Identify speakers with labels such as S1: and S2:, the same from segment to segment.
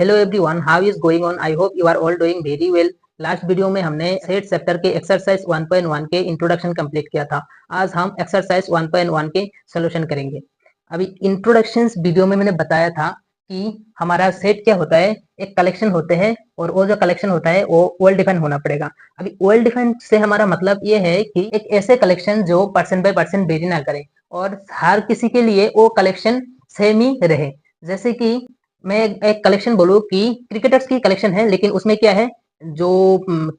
S1: Hello everyone, how is going on? I hope you are all doing very well. Last video में हमने set chapter के exercise 1.1 के introduction complete किया था। आज हम एक्सरसाइज 1.1 के सोल्यूशन करेंगे। अभी इंट्रोडक्शन वीडियो में मैंने बताया था कि हमारा सेट क्या होता है, एक कलेक्शन होते हैं और वो जो कलेक्शन होता है वो वेल डिफाइन होना पड़ेगा। अभी वेल डिफाइन से हमारा मतलब ये है कि एक ऐसे कलेक्शन जो पर्सन बाय पर्सन वेरी ना करे और हर किसी के लिए वो कलेक्शन सेम ही रहे। जैसे कि मैं एक कलेक्शन बोलूँ कि क्रिकेटर्स की कलेक्शन है, लेकिन उसमें क्या है, जो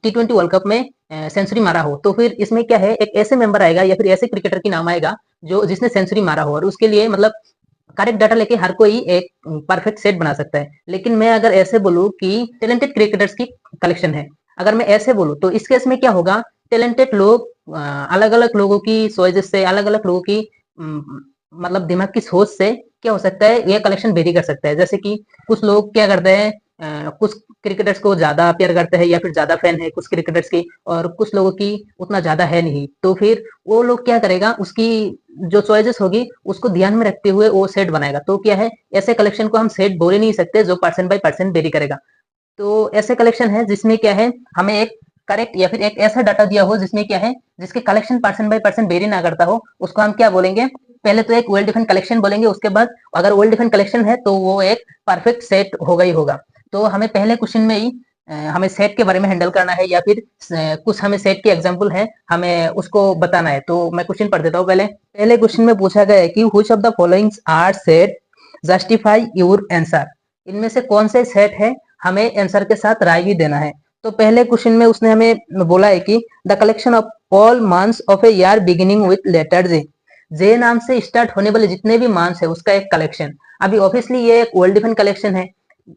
S1: T20 वर्ल्ड कप में सेंचुरी मारा हो, तो फिर इसमें क्या है, एक ऐसे मेंबर आएगा या फिर ऐसे क्रिकेटर की नाम आएगा जो जिसने सेंचुरी मारा हो, और उसके लिए मतलब करेक्ट डाटा लेके हर कोई एक परफेक्ट सेट बना सकता है। लेकिन मैं अगर ऐसे बोलूँ कि टैलेंटेड क्रिकेटर्स की कलेक्शन है, अगर मैं ऐसे बोलूँ तो इस केस में क्या होगा, टैलेंटेड लोग अलग अलग लोगों की चॉइसेस से, अलग अलग लोगों की मतलब दिमाग की सोच से क्या हो सकता है, ये कलेक्शन वेरी कर सकता है। जैसे कि कुछ लोग क्या करते हैं, कुछ क्रिकेटर्स को ज्यादा प्यार करते हैं या फिर ज्यादा फैन है कुछ क्रिकेटर्स की, और कुछ लोगों की उतना ज्यादा है नहीं, तो फिर वो लोग क्या करेगा, उसकी जो चॉइसेस होगी उसको ध्यान में रखते हुए वो सेट बनाएगा। तो क्या है, ऐसे कलेक्शन को हम सेट बोल ही नहीं सकते जो पर्सन बाय पर्सन वेरी करेगा। तो ऐसे कलेक्शन है जिसमें क्या है, हमें एक करेक्ट या फिर एक ऐसा डाटा दिया हो जिसमें क्या है, जिसके collection person by person very ना करता हो, उसको हम क्या बोलेंगे, पहले तो एक वेल डिफाइंड कलेक्शन बोलेंगे, उसके बाद अगर वेल डिफाइंड कलेक्शन है तो वो एक परफेक्ट सेट होगा ही होगा। तो हमें पहले क्वेश्चन में ही हमें सेट के बारे में हैंडल करना है, या फिर कुछ हमें सेट की एग्जांपल है, हमें उसको बताना है। तो मैं क्वेश्चन पढ़ देता हूँ। पहले पहले क्वेश्चन में पूछा गया है कि which of the followings are set, justify your answer. इनमें से कौन से सेट है, हमें आंसर के साथ राय भी देना है। तो पहले क्वेश्चन में उसने हमें बोला है कि the collection of all months of a year beginning with letter J. J नाम से स्टार्ट होने वाले जितने भी मंथ्स है उसका एक कलेक्शन। अभी ऑब्वियसली ये एक वर्ल्ड डिफाइंड कलेक्शन है।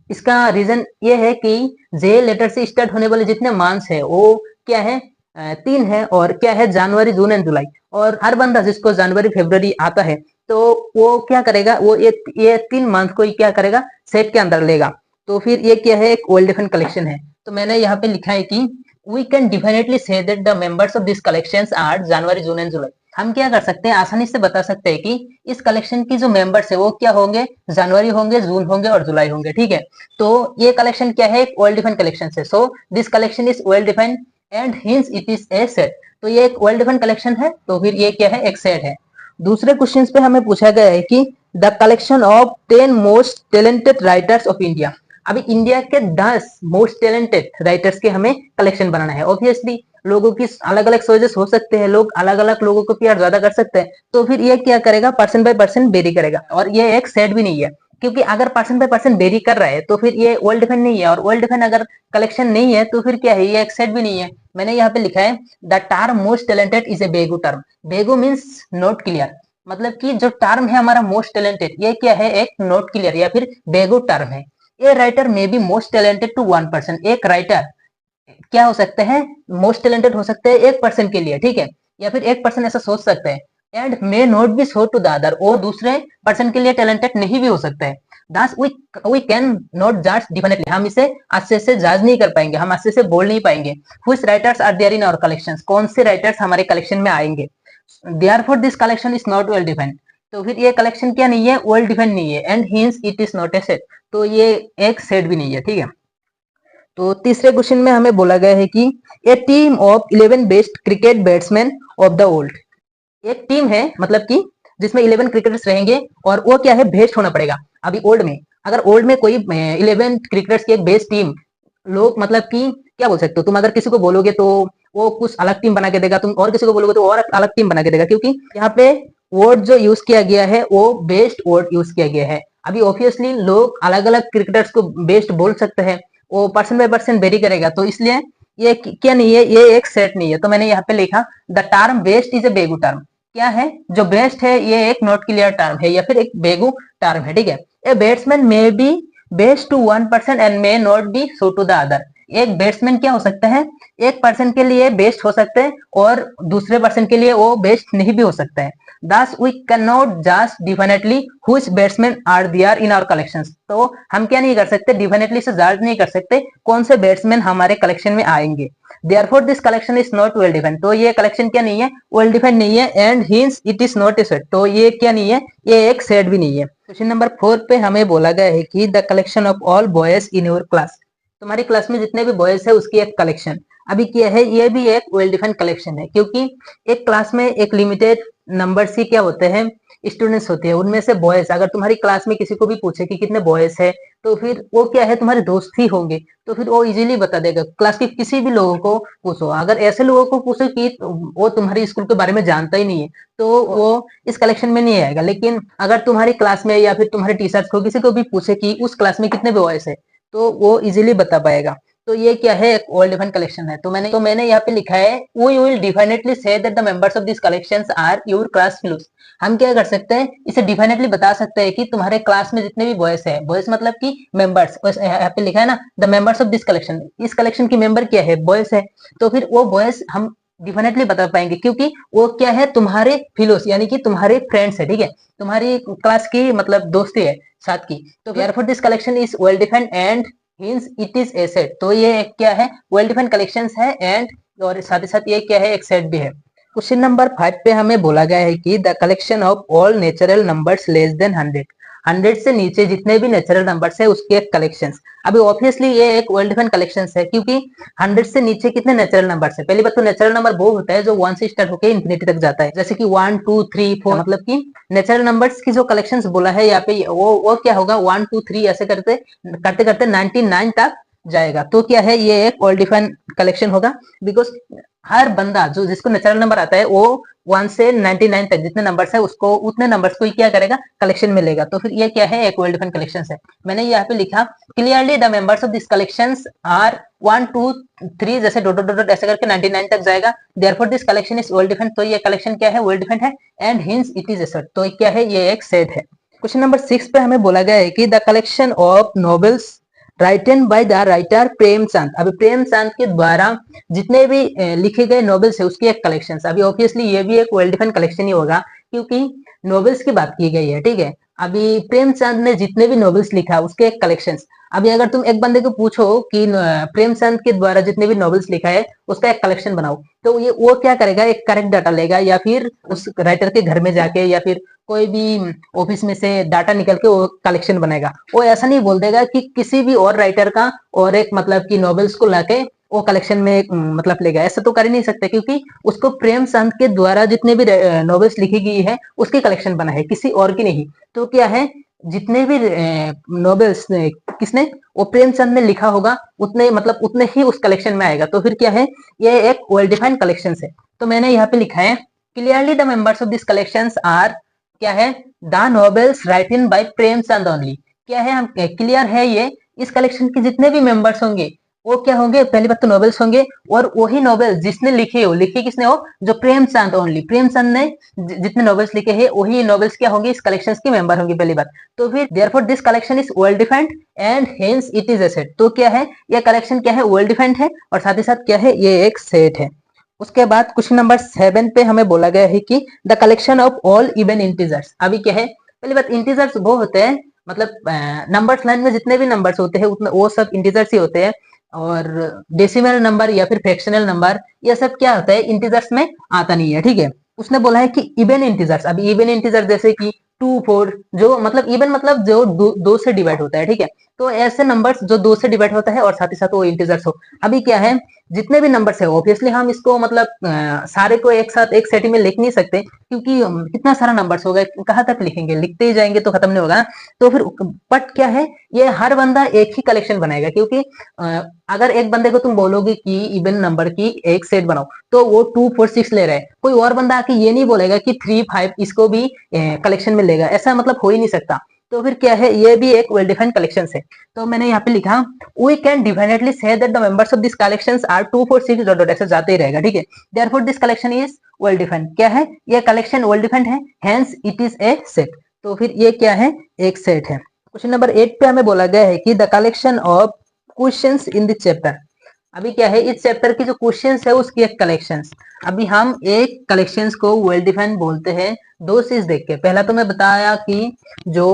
S1: इसका रीजन ये है कि जे लेटर से स्टार्ट होने वाले जितने मंथ्स है वो क्या है, तीन है, और क्या है, जनवरी, जून एंड जुलाई। और हर बंदा जिसको जनवरी फरवरी आता है तो वो क्या करेगा, वो ये तीन मंथ को ही क्या करेगा, सेट के अंदर लेगा। तो फिर ये क्या है, एक वर्ल्ड डिफाइंड कलेक्शन है। तो मैंने यहाँ पे लिखा है कि we can definitely say that the members of this collections are January, June and July. हम क्या कर सकते हैं, आसानी से बता सकते हैं कि इस कलेक्शन की जो मेंबर्स है वो क्या होंगे, जनवरी होंगे, जून होंगे और जुलाई होंगे। ठीक है, तो ये कलेक्शन क्या है, एक वेल डिफाइंड कलेक्शन है। So this collection is well defined and hints it is a set. तो ये एक वेल डिफाइंड कलेक्शन है, तो फिर ये क्या है, एक सेट है। दूसरे क्वेश्चन पे हमें पूछा गया है कि the collection of 10 most talented writers of India. अभी इंडिया के 10 मोस्ट टैलेंटेड राइटर्स के हमें कलेक्शन बनाना है। ऑब्वियसली लोगों की अलग अलग सोचेस हो सकते हैं, लोग अलग अलग लोगों को प्यार ज्यादा कर सकते हैं, तो फिर ये क्या करेगा, पर्सन बाय पर्सन वेरी करेगा। और ये एक सेट भी नहीं है, क्योंकि अगर पर्सन बाय पर्सन वेरी कर रहा है तो फिर ये वर्ल्ड डिफाइन नहीं है, और वर्ल्ड डिफाइन अगर कलेक्शन नहीं है तो फिर क्या है, ये एक सेट भी नहीं है। मैंने यहाँ पे लिखा है the term most talented is a vague term. Vague means not clear, मतलब कि जो टर्म है हमारा मोस्ट टैलेंटेड, ये क्या है, एक नॉट क्लियर या फिर बेगू टर्म है। A writer may be most talented to one person. एक राइटर क्या हो सकते हैं, मोस्ट टैलेंटेड हो सकते हैं एक पर्सन के लिए, ठीक है, या फिर एक पर्सन ऐसा सोच सकते हैं। And may not be so to the other, और दूसरे पर्सन के लिए टैलेंटेड नहीं भी हो सकता है। दस वी कैन नॉट जज डिफिनेटली, हम इसे अच्छे से जज नहीं कर पाएंगे, हम अच्छे से बोल नहीं पाएंगे। Which writers are there in our collections, कौन से राइटर्स हमारे कलेक्शन में आएंगे। Therefore this collection is not well defined. तो फिर ये कलेक्शन क्या नहीं है, वेल डिफाइंड नहीं है। And hints it is not A set, तो ये एक सेट भी नहीं है। ठीक है, तो तीसरे क्वेश्चन में हमें बोला गया है कि a team of 11 best cricket batsman of the world. एक टीम है, मतलब कि जिसमें 11 क्रिकेटर्स रहेंगे, और वो क्या है, बेस्ट होना पड़ेगा। अभी ओल्ड में, अगर ओल्ड में कोई 11 क्रिकेटर्स की एक बेस्ट टीम, लोग मतलब कि क्या बोल सकते हो, तुम अगर किसी को बोलोगे तो वो कुछ अलग टीम बना के देगा, तुम और किसी को बोलोगे तो और अलग टीम बना के देगा, क्योंकि यहाँ पे वर्ड जो यूज किया गया है वो बेस्ट वर्ड यूज किया गया है। अभी ऑब्वियसली लोग अलग अलग क्रिकेटर्स को बेस्ट बोल सकते हैं, वो पर्सन बाय पर्सन वेरी करेगा, तो इसलिए ये क्या नहीं है, ये एक सेट नहीं है। तो मैंने यहाँ पे लिखा the term best is a vague term. क्या है, जो बेस्ट है ये एक नॉट क्लियर टर्म है या फिर एक बेगू टर्म है। ठीक है, a batsman may be best to one person and may not be so to the other. एक बैट्समैन क्या हो सकता है, एक पर्सन के लिए बेस्ट हो सकता है और दूसरे पर्सन के लिए वो बेस्ट नहीं भी हो सकता है। Thus we cannot judge definitely which batsmen are there in our collections। तो हम क्या नहीं कर सकते, डिफिनेटली से जज नहीं कर सकते कौन से बैट्समैन हमारे कलेक्शन में आएंगे। Therefore this collection is not well defined। तो ये कलेक्शन क्या नहीं है, वेल डिफाइंड नहीं है। And hints it is not A set. तो ये क्या नहीं है, ये एक सेट भी नहीं है। क्वेश्चन नंबर 4 पे हमें बोला गया है कि the collection of all boys in your class. तुम्हारी क्लास में जितने भी बॉयज है उसकी एक कलेक्शन अभी क्या है, ये भी एक वेल डिफाइंड कलेक्शन है, क्योंकि एक क्लास में एक लिमिटेड नंबर ही क्या होते हैं, स्टूडेंट्स होते हैं। उनमें से बॉयज अगर तुम्हारी क्लास में किसी को भी पूछे कि कितने बॉयज है, तो फिर वो क्या है, तुम्हारे दोस्त ही होंगे, तो फिर वो इजीली बता देगा। क्लास के किसी भी लोगों को पूछो, अगर ऐसे लोगों को पूछो कि वो तुम्हारी स्कूल के बारे में जानता ही नहीं है, तो वो इस कलेक्शन में नहीं आएगा। लेकिन अगर तुम्हारी क्लास में या फिर तुम्हारे टीचर्स को किसी को भी पूछे कि उस क्लास में कितने बॉयज है, तो वो इजीली बता पाएगा। तो ये क्या है, एक वेल डिफाइंड कलेक्शन है। तो मैंने यहाँ पे लिखा है we will definitely say that the members of this collections are your class fellows. हम क्या कर सकते हैं, इसे डिफिनेटली बता सकते हैं कि तुम्हारे क्लास में जितने भी बॉयज है, बॉयज मतलब कि मेंबर्स, यहाँ पे लिखा है ना the members of this collection, इस कलेक्शन की मेंबर क्या है, बॉयज है। तो फिर वो बॉयज हम डिफिनेटली बता पाएंगे, क्योंकि वो क्या है, तुम्हारे फिलोस यानी कि तुम्हारे फ्रेंड्स है, ठीक है, तुम्हारी क्लास की मतलब दोस्ती है साथ की। तो therefore this collection is well defined and hints it is a set. तो ये क्या है, वेल डिफाइंड कलेक्शंस है एंड और साथ ही साथ ये क्या है, एक सेट भी है। क्वेश्चन नंबर 5 पे हमें बोला गया है कि the collection of all natural numbers less than 100 से नीचे जितने भी नेचुरल नंबर्स है उसके एक कलेक्शन। अभी ऑब्वियसली ये एक वेल डिफाइंड कलेक्शन है, क्योंकि 100 से नीचे कितने नेचुरल नंबर्स है। पहली बात तो नेचुरल नंबर वो होता है जो 1 से स्टार्ट होकर इन्फिनिटी तक जाता है, जैसे कि 1 2 3 4, मतलब कि नेचुरल नंबर्स की जो कलेक्शन बोला है यहाँ पे वो क्या होगा, 1 2 3 ऐसे करते करते करते 99 तक जाएगा। तो क्या है, ये एक वेल डिफाइंड कलेक्शन होगा, बिकॉज हर बंदा जो जिसको नेचुरल नंबर आता है वो 1 से 99 तक जितने नंबर्स है उसको उतने नंबर्स को ही क्या करेगा, कलेक्शन में लेगा। तो फिर ये क्या है, एक वेल डिफाइंड कलेक्शन है। मैंने यहाँ पे लिखा clearly the members of this collections are 1 2 3 जैसे डॉट डॉट डॉट ऐसे करके 99 तक जाएगा। Therefore this collection is well defined. तो ये कलेक्शन क्या है, वेल डिफाइंड है and hints it is a set. तो क्या है, ये एक सेट है। क्वेश्चन नंबर 6 पे हमें बोला गया है कि the collection of novels written by the writer Premchand. अभी प्रेमचंद के द्वारा जितने भी लिखे गए नॉवेल्स है उसकी एक कलेक्शन। अभी ऑब्वियसली ये भी एक वेल डिफाइंड कलेक्शन ही होगा, क्योंकि नॉवेल्स की बात की गई है, ठीक है। अभी प्रेमचंद ने जितने भी नॉवेल्स लिखा उसके एक कलेक्शन। अभी अगर तुम एक बंदे को पूछो कि प्रेमचंद के द्वारा जितने भी नॉवेल्स लिखा है उसका एक कलेक्शन बनाओ, तो ये वो क्या करेगा, एक करेक्ट डाटा लेगा या फिर उस राइटर के घर में जाके या फिर कोई भी ऑफिस में से डाटा निकल के वो कलेक्शन बनाएगा। वो ऐसा नहीं बोल देगा कि किसी भी और राइटर का और एक मतलब कि नॉवेल्स को लाके वो कलेक्शन में मतलब लेगा, ऐसा तो कर ही नहीं सकते, क्योंकि उसको प्रेमचंद के द्वारा जितने भी नॉवेल्स लिखी गई है उसकी कलेक्शन बना है, किसी और की नहीं। तो क्या है, जितने भी नॉवेल्स किसने, वो प्रेमचंद ने लिखा होगा उतने मतलब उतने ही उस कलेक्शन में आएगा। तो फिर क्या है, ये एक वेल डिफाइंड कलेक्शन है। तो मैंने यहाँ पे लिखा है clearly the members of this collection are क्या है, the novels written by Premchand only. क्या है, हम क्लियर है ये इस कलेक्शन के जितने भी मेंबर्स होंगे वो क्या होंगे, पहली बात तो नॉवेल्स होंगे, और वही नॉवेल्स जिसने लिखे हो, लिखे किसने हो, जो प्रेमचंद ओनली, प्रेमचंद ने जितने नॉवेल्स लिखे हैं वही नॉवेल्स क्या होंगे, इस कलेक्शंस की मेंबर होंगे पहली बात। तो फिर therefore this collection is well defined and hence it is a set. तो क्या है, ये कलेक्शन क्या है, वेल डिफाइंड है और साथ ही साथ क्या है, ये एक सेट है। उसके बाद क्वेश्चन नंबर 7 पे हमें बोला गया है कि the collection of all even integers. अभी क्या है, पहली बात इंटीजर्स वो होते हैं मतलब नंबर्स लाइन में जितने भी नंबर्स होते हैं उतने वो सब इंटीजर्स ही होते हैं, और डेसिमल नंबर या फिर फ्रैक्शनल नंबर ये सब क्या होता है, इंटीजर्स में आता नहीं है, ठीक है। उसने बोला है कि इवन इंटीजर्स। अभी इवन इंटीजर जैसे कि 2 4 जो मतलब इवन मतलब जो दो से डिवाइड होता है, ठीक है। तो ऐसे नंबर्स जो 2 से डिवाइड होता है और साथ ही साथ वो इंटीजर्स हो। अभी क्या है, जितने भी नंबर्स है ऑब्वियसली हम इसको मतलब सारे को एक साथ एक सेट में लिख नहीं सकते, क्योंकि कितना सारा नंबर्स होगा, कहाँ तक लिखेंगे, लिखते ही जाएंगे तो खत्म नहीं होगा। तो फिर बट क्या है, ये हर बंदा एक ही कलेक्शन बनाएगा, क्योंकि अगर एक बंदे को तुम बोलोगे कि इवन नंबर की एक सेट बनाओ तो वो 2 4 6 ले रहा है, कोई और बंदा आके ये नहीं बोलेगा कि 3 5 इसको भी कलेक्शन में लेगा, ऐसा मतलब हो ही नहीं सकता। तो फिर क्या है, ये भी एक वेल डिफाइंड कलेक्शन है। तो मैंने यहाँ पे लिखा we can definitely say that the members of this collections are 2 4 6 dot dot ऐसे जाते ही रहेगा, ठीक है। Therefore this collection is well defined. क्या है, ये कलेक्शन वेल डिफाइंड है, hence it is a set. तो फिर ये क्या है, एक सेट है। क्वेश्चन नंबर 8 पे हमें बोला गया है कि the collection of questions in the chapter. अभी क्या है, इस चैप्टर के जो क्वेश्चंस है उसकी एक कलेक्शंस। अभी हम एक कलेक्शंस को वेल डिफाइंड बोलते हैं दो चीज देख के। पहला तो मैं बताया कि जो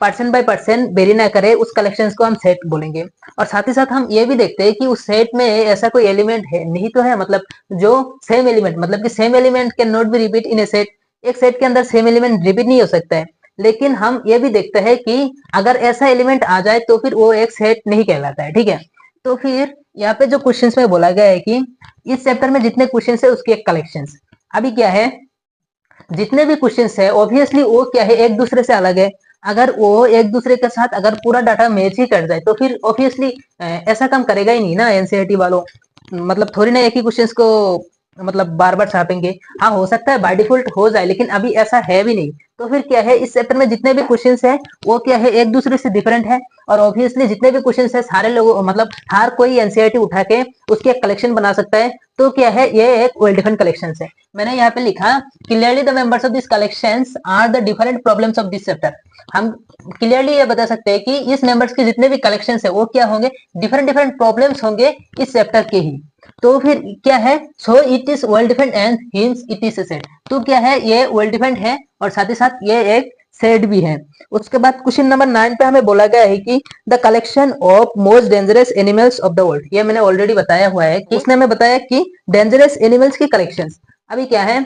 S1: परसेंट बाय परसेंट वेरी ना करे उस कलेक्शंस को हम सेट बोलेंगे। और साथ ही साथ हम ये भी देखते हैं कि उस सेट में ऐसा कोई एलिमेंट है नहीं तो है, मतलब जो सेम एलिमेंट, मतलब कि same element can not be repeat in A set. एक सेट के अंदर सेम एलिमेंट रिपीट नहीं हो सकता है। लेकिन हम ये भी देखते हैं कि अगर ऐसा एलिमेंट आ जाए तो फिर वो एक सेट नहीं कहलाता है, ठीक है। तो फिर यहाँ पे जो क्वेश्चन में बोला गया है कि इस चैप्टर में जितने क्वेश्चन है उसकी एक कलेक्शन। अभी क्या है, जितने भी क्वेश्चन है ऑब्वियसली वो क्या है, एक दूसरे से अलग है। अगर वो एक दूसरे के साथ अगर पूरा डाटा मैच ही कर जाए तो फिर ऑब्वियसली ऐसा काम करेगा ही नहीं ना एनसीईआरटी वालों। मतलब थोड़ी ना एक ही क्वेश्चंस को मतलब बार बार छापेंगे। हाँ, हो सकता है बाय डिफॉल्ट हो जाए, लेकिन अभी ऐसा है भी नहीं। तो फिर क्या है, इस चैप्टर में जितने भी क्वेश्चंस है वो क्या है, एक दूसरे से डिफरेंट है। और ऑब्वियसली जितने भी क्वेश्चंस है सारे लोगों, मतलब हर कोई एनसीईआरटी उठा के उसकी एक कलेक्शन बना सकता है। तो क्या है, ये एक वेल डिफाइंड कलेक्शन है। मैंने यहाँ पे लिखा clearly the members of this collections are the different problems of this chapter. हम क्लियरली ये बता सकते हैं कि इस मेंबर्स के जितने भी कलेक्शंस है वो क्या होंगे, डिफरेंट डिफरेंट प्रॉब्लम्स होंगे इस चैप्टर के ही। तो फिर क्या है, so it is well defined and hints it is set. तो क्या है, ये वेल डिफाइंड है और साथ ही साथ ये एक सेट भी है। उसके बाद क्वेश्चन नंबर 9 पे हमें बोला गया है कि the collection of most dangerous animals of the world. ये मैंने ऑलरेडी बताया हुआ है कि उसने हमें बताया कि डेंजरस एनिमल्स की कलेक्शन। अभी क्या है,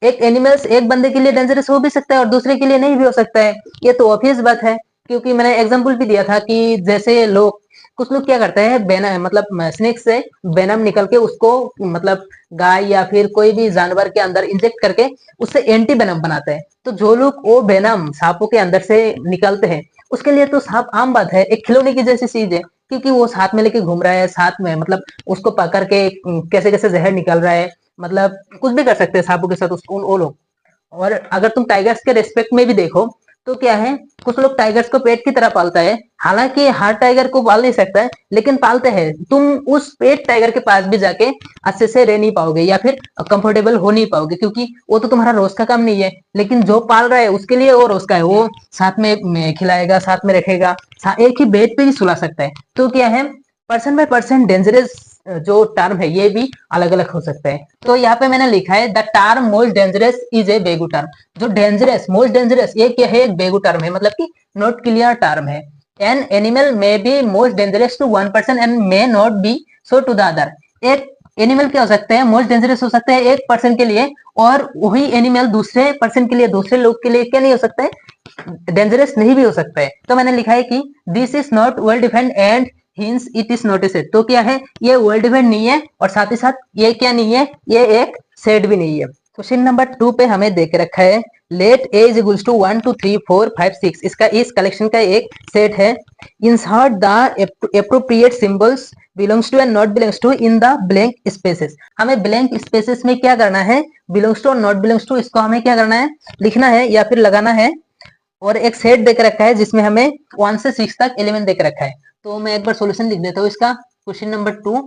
S1: एक एनिमल्स एक बंदे के लिए डेंजरस हो भी सकता है और दूसरे के लिए नहीं भी हो सकता है। ये तो ऑब्वियस बात है, क्योंकि मैंने एग्जांपल भी दिया था कि जैसे लोग, कुछ लोग क्या करते हैं, वेनम मतलब स्नेक से वेनम निकल के उसको मतलब गाय या फिर कोई भी जानवर के अंदर इंजेक्ट करके उससे एंटी वेनम बनाते हैं। तो जो लोग वो वेनम सांपों के अंदर से निकलते हैं उसके लिए तो सांप आम बात है, एक खिलौने की जैसी चीज है। क्योंकि वो साथ में लेके घूम रहा है, साथ में मतलब उसको पकड़ के कैसे कैसे जहर निकल रहा है, मतलब कुछ भी कर सकते हैं सांपों के साथ वो लोग। और अगर तुम टाइगर्स के रेस्पेक्ट में भी देखो तो क्या है, कुछ लोग टाइगर्स को पेट की तरह पालता है। हालांकि हर टाइगर को पाल नहीं सकता है, लेकिन पालते हैं। तुम उस पेट टाइगर के पास भी जाके अच्छे से रह नहीं पाओगे या फिर कंफर्टेबल हो नहीं पाओगे, क्योंकि वो तो तुम्हारा रोज का काम नहीं है। लेकिन जो पाल रहा है उसके लिए वो रोज का है, वो साथ में खिलाएगा, साथ में रखेगा, एक ही बेड पे ही सुला सकता है। तो क्या है, पर्सन बाय पर्सन डेंजरस जो टर्म है ये भी अलग अलग हो सकता है। तो यहाँ पे मैंने लिखा है the term most dangerous is a vague term. जो डेंजरस, मोस्ट डेंजरस, ये क्या है, एक बेगू टर्म है, मतलब कि नॉट क्लियर टर्म है। An animal may be most dangerous to one person and may not be so to the other. एक एनिमल क्या हो सकता है, मोस्ट डेंजरस हो सकता है एक पर्सन के लिए, और वही एनिमल दूसरे पर्सन के लिए, दूसरे लोग के लिए क्या नहीं हो सकता है, डेंजरस नहीं भी हो सकता है। तो मैंने लिखा है कि this is not well defined and hints it is not A set. तो क्या है, ये वेल डिफाइंड नहीं है और साथ ही साथ ये क्या नहीं है, ये एक सेट भी नहीं है। क्वेश्चन नंबर 2 पे हमें देख रखा है let A is equals to 1 2 3 4 5 6। इसका इस कलेक्शन का एक सेट है। Insert the appropriate symbols belongs to and not belongs to in the blank spaces. हमें ब्लैंक स्पेसेस में क्या करना है, बिलोंग्स टू और नॉट बिलोंग्स टू, इसको हमें क्या करना है, लिखना है या फिर लगाना है। और एक सेट देख रखा है जिसमें हमें 1 से 6 तक एलिमेंट देख रखा है। तो मैं एक बार सॉल्यूशन लिख देता हूँ इसका। क्वेश्चन नंबर 2,